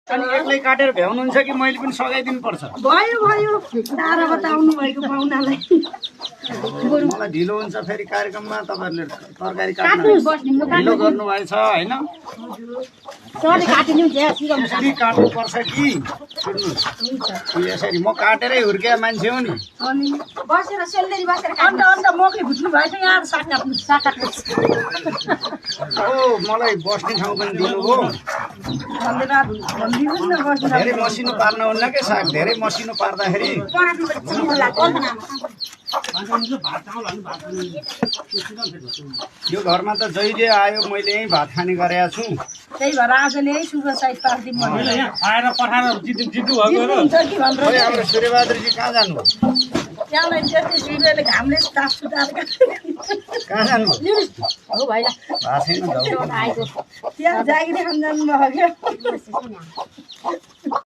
अनि एक्लै काटेर भ्याउनुहुन्छ कि मैले पनि सघाइदिनु पर्छ? भयो भयो टाढाबाट आउनु भएको पाहुनालाई मलाई ढिलो हुन्छ फेरि कार्यक्रममा तपाईँहरूले तरकारी काट्नु ढिलो गर्नुभएछ होइन? यसरी काट्नुपर्छ कि सुन्नुहोस् यसरी म काटेरै हुर्किया मान्छे हो नि। बसेर सेलरी बसेर अन्त मकै भुट्नु भएछ यहाँ साग काट्नु ओ मलाई बस्ने ठाउँ पनि दिनुभयो। धेरै मसिनो पार्नुहुन्न के साग, धेरै मसिनो पार्दाखेरि यो घरमा त जहिले आयो मैले यहीँ भात खाने गरेको छु। त्यही भएर आज नै सुगर साइज पारिदिनु हाम्रो सूर्यबहादुरजी कहाँ जानु? त्यहाँलाई त्यस्तै सूर्यले घामले तास सुताएर कहाँ जानु हो भाइ भएको छैन त्यहाँ जागिरी खान जानुभयो क्या